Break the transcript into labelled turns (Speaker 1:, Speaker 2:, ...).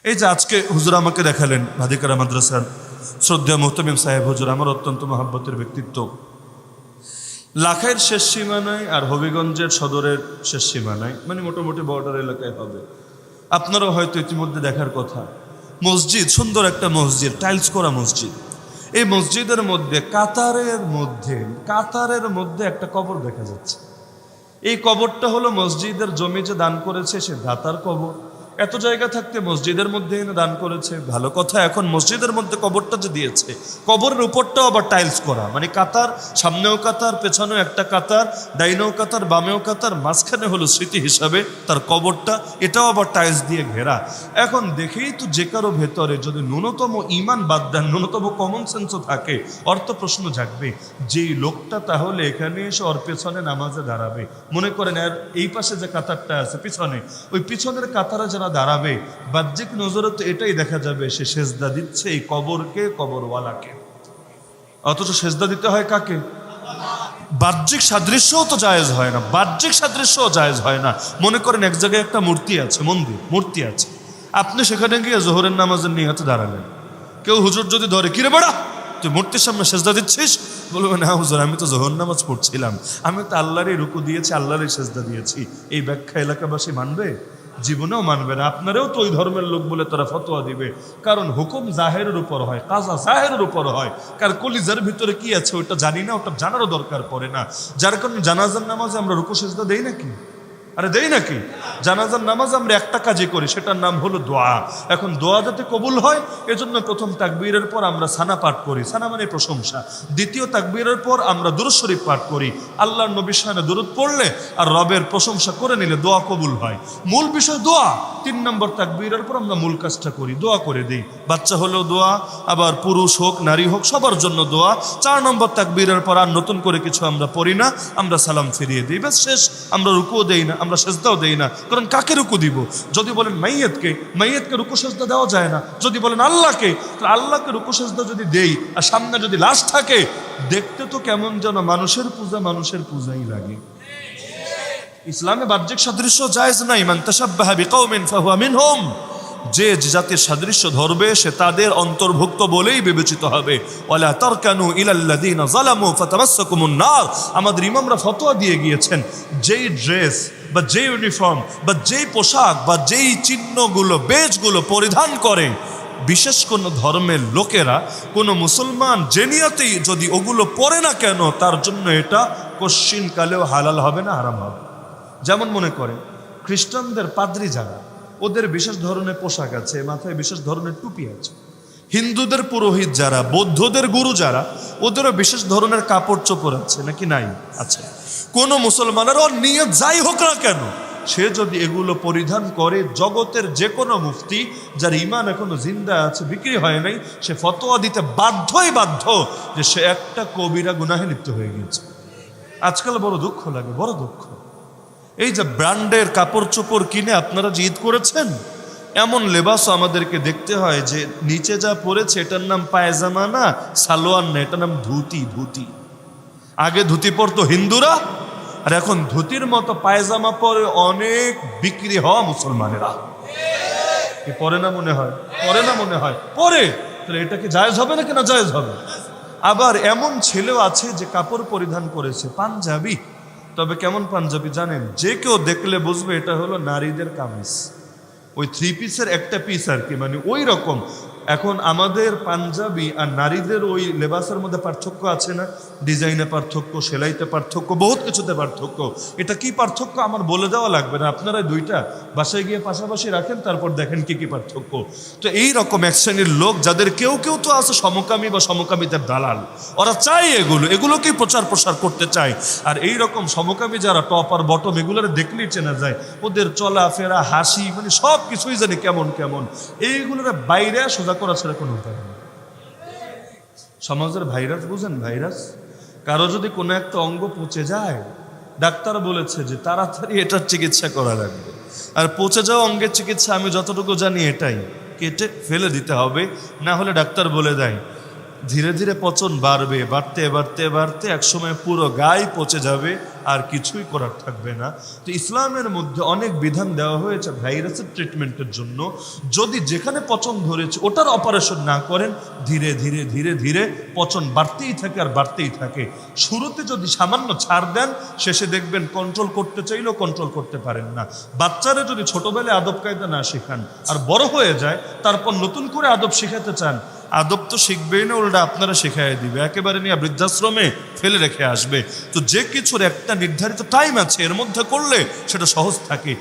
Speaker 1: এই যে আজকে হুজুর আমাকে দেখালেন ভাদিকারা মাদ্রাসার শ্রদ্ধেয় মুহতামিম সাহেব হুজুর, আমার অত্যন্ত মহাব্বতের ব্যক্তিত্ব। লাখাইয়ের শেষ সীমানায় আর হবিগঞ্জের সদরের শেষ সীমানায়, মানে মোটামুটি বর্ডার এলাকায় হবে। আপনারাও হয়তো ইতিমধ্যে দেখার কথা। মসজিদ, সুন্দর একটা মসজিদ, টাইলস করা মসজিদ। এই মসজিদের মধ্যে কাতারের মধ্যে একটা কবর দেখা যাচ্ছে। এই কবরটা হলো মসজিদের জমি যে দান করেছে সে দাতার কবর। এত জায়গা থাকতে মসজিদের মধ্যে এনে দান করেছে, ভালো কথা। এখন মসজিদের মধ্যে কবরটা যে দিয়েছে, কবরের উপরটাও আবার টাইলস করা, মানে কাতার, সামনেও কাতার, পেছনেও একটা কাতার, ডাইনেও কাতার, বামেও কাতার, মাঝখানে হলো স্মৃতি হিসাবে তার কবরটা, এটাও আবার টাইলস দিয়ে ঘেরা। এখন দেখেই তো যে কারো ভেতরে যদি ন্যূনতম ইমান বাদ দেন, ন্যূনতম কমন সেন্সও থাকে, অর্থ প্রশ্ন জাগবে, যেই লোকটা তাহলে এখানে এসে ওর পেছনে নামাজে দাঁড়াবে, মনে করেন এর এই পাশে যে কাতারটা আছে পিছনে, ওই পিছনের কাতারে যারা দাঁড়াবে, বাহ্যিক নজরে তো এটাই দেখা যাবে সে সেজদা দিচ্ছে এই কবরকে, কবরওয়ালাকে। অথচ সেজদা দিতে হয় কাকে? বাহ্যিক সাদৃশ্যও তো জায়েজ হয় না, বাহ্যিক সাদৃশ্যও জায়েজ হয় না। মনে করেন এক জায়গায় একটা মূর্তি আছে, মূর্তি আছে, আপনি সেখানে গিয়ে জোহরের নামাজের নিয়তে দাঁড়ালেন। কেউ হুজুর যদি ধরে, কিরে বেড়া তুই মূর্তির সামনে সেজদা দিচ্ছিস, বলবেন না হুজুর আমি তো জোহর নামাজ পড়ছিলাম, আমি তো আল্লাহরই রুকু দিয়েছি, আল্লাহরই সেজদা দিয়েছি। এই ব্যাখ্যা এলাকাবাসী মানবে? জীবনেও মানবে না। আপনারাও তো ওই ধর্মের লোক বলে তারা ফতোয়া দিবে, কারণ হুকুম জাহেরের উপর হয়, কাজা জাহেরের উপর হয়। কার কলিজার ভিতরে কি আছে ওটা জানি না, ওটা জানারও দরকার পড়ে না। যার কারণে জানাজার নামাজে আমরা রুকু সেজদা দেই নাকি? আরে দেই নাকি? জানাজার নামাজ আমরা একটা কাজই করি, সেটার নাম হলো দোয়া। এখন দোয়া যাতে কবুল হয় এজন্য প্রথম তাকবীরের পর আমরা সানা পাঠ করি, সানা মানে প্রশংসা। দ্বিতীয় তাকবীরের পর আমরা দুরূদ শরীফ পাঠ করি, আল্লাহর নবীর শানে দুরূদ পড়লে আর রবের প্রশংসা করে নিলে দোয়া কবুল হয়। মূল বিষয় দোয়া। 3 নম্বর তাকবীরের পর আমরা মূল কাজটা করি, দোয়া করে দিই। বাচ্চা হলেও দোয়া, আবার পুরুষ হোক নারী হোক সবার জন্য দোয়া। 4 নম্বর তাকবীরের পর আর নতুন করে কিছু আমরা পড়ি না, আমরা সালাম ফিরিয়ে দিই, ব্যাস শেষ। আমরা রুকুও দেই না, আমরা সেজদাও দেই না। কারণ কাকে রুকু দিব? যদি বলেন মাইয়াতকে রুকু সেজদা দেওয়া যায় না। যদি বলেন আল্লাহকে, তো আল্লাহকে রুকু সেজদা যদি দেই আর সামনে যদি লাশ থাকে, দেখতে তো কেমন যেন মানুষের পূজাই লাগে। ইসলামে বাহ্যিক সাদৃশ্য জায়েজ নাই। মান তাশাব্বাহা বিকাউমিন ফাহুয়া মিনহুম। যে জাতির সাদৃশ্য ধরবে সে তাদের অন্তর্ভুক্ত বলেই বিবেচিত হবে। ওয়ালা তারকানু ইলাল্লাযিনা যালামু ফাতামাসসাকুমুন নার। আমাদের ইমামরা ফতোয়া দিয়ে গিয়েছেন, যেই ড্রেস বা যেই ইউনিফর্ম বা যেই পোশাক বা যেই চিহ্নগুলো, বেজগুলো পরিধান করে বিশেষ কোনো ধর্মের লোকেরা, কোনো মুসলমান যে নিয়তেই যদি ওগুলো পরে না কেন, তার জন্য এটা কশ্চিনকালেও হালাল হবে না, হারাম হবে। যেমন মনে করেন খ্রিস্টানদের পাদ্রী যারা, ওদের বিশেষ ধরনের পোশাক আছে, মাথায় বিশেষ ধরনের টুপি আছে। হিন্দুদের পুরোহিত যারা, বৌদ্ধদের গুরু যারা, ওদেরও বিশেষ ধরনের কাপড় চোপড় আছে, নাকি নাই? আছে। কোনো মুসলমানেরও নিয়ত যাই হোক না কেন, সে যদি এগুলো পরিধান করে, জগতের যে কোনো মুফতি যার ইমান এখনো জিন্দা আছে, বিক্রি হয় নাই, সে ফতোয়া দিতে বাধ্য যে সে একটা কবিরা গুনাহে লিপ্ত হয়ে গিয়েছে। আজকাল বড় দুঃখ লাগে, বড় দুঃখ। এই যে ব্র্যান্ডের কাপড় চোপড় কিনে আপনারা যে ঈদ করেছেন, এমন লেবাসও আমাদেরকে দেখতে হয় যে নিচে যা পরেছে এটার নাম পায়জামা না, সালোয়ার না, এটার নাম ধুতি। আগে ধুতি পরতো হিন্দুরা, আর এখন ধুতির মতো পায়জামা পরে অনেক বিক্রি হওয়া মুসলমানেরা। পরে না মনে হয়? পরে। তাহলে এটা কি জায়েজ হবে নাকি না জায়েজ হবে? আবার এমন ছেলেও আছে যে কাপড় পরিধান করেছে পাঞ্জাবি। তবে কেমন পাঞ্জাবি জানেন? যে কেউ দেখলে বুঝবে এটা হলো নারীদের কামিজ, ওই 3 পিসের একটা পিস আর কি, মানে ওই রকম। এখন আমাদের পাঞ্জাবি আর নারীদের ওই লেবাসের মধ্যে পার্থক্য আছে না? ডিজাইনে পার্থক্য, সেলাইতে পার্থক্য, বহুত কিছুতে পার্থক্য। এটা কি পার্থক্য আমার বলে দেওয়া লাগবে না, আপনারা দুইটা বাসায় গিয়ে পাশাপাশি রাখেন, তারপর দেখেন কি পার্থক্য। তো এই রকম এক শ্রেণীর লোক, যাদের কেউ তো আছে সমকামী বা সমকামীদের দালাল, ওরা চায় এগুলোকেই প্রচার করতে চায়। আর এই রকম সমকামী যারা, টপ আর বটম, এগুলোর দেখলেই চেনা যায় ওদের চলাফেরা, হাসি, মানে সব কিছুই জানি কেমন। এইগুলোর বাইরে সোজা করা ছাড়া কোনো উপায় নেই। সমাজের ভাইরাস বুঝেন? ভাইরাস। কারো যদি কোনো একটা অঙ্গ পচে যায়, ডাক্তার বলেছে যে তাড়াতাড়ি এটার চিকিৎসা করা লাগবে। আর পচে যাওয়া অঙ্গের চিকিৎসা আমি যতটুকু জানি এটাই, কেটে ফেলে দিতে হবে, না হলে ডাক্তার বলে দেয় ধীরে ধীরে পচন বাড়বে, বাড়তে বাড়তে বাড়তে একসময় পুরো গায়ে পচে যাবে, আর কিছুই করার থাকবে না। তো ইসলামের মধ্যে অনেক বিধান দেওয়া হয়েছে ভাইরাসের ট্রিটমেন্টের জন্য। যদি যেখানে পচন ধরেছে ওটার অপারেশন না করেন, ধীরে ধীরে ধীরে ধীরে পচন বাড়তেই থাকে আর বাড়তেই থাকে। শুরুতে যদি সামান্য ছাড় দেন, শেষে দেখবেন কন্ট্রোল করতে চাইলেও কন্ট্রোল করতে পারেন না। বাচ্চারা যদি ছোটবেলায় আদব কায়দা না শেখান আর বড় হয়ে যায়, তারপর নতুন করে আদব শেখাতে চান, আদব তো শিখবেই না, উল্টা আপনারা শেখাই দিবে, একেবারে নিয়ে বৃদ্ধাশ্রমে ফেলে রেখে আসবে। তো যে কিছুর একটা নির্ধারিত টাইম আছে, এর মধ্যে করলে সেটা সহজ থাকে।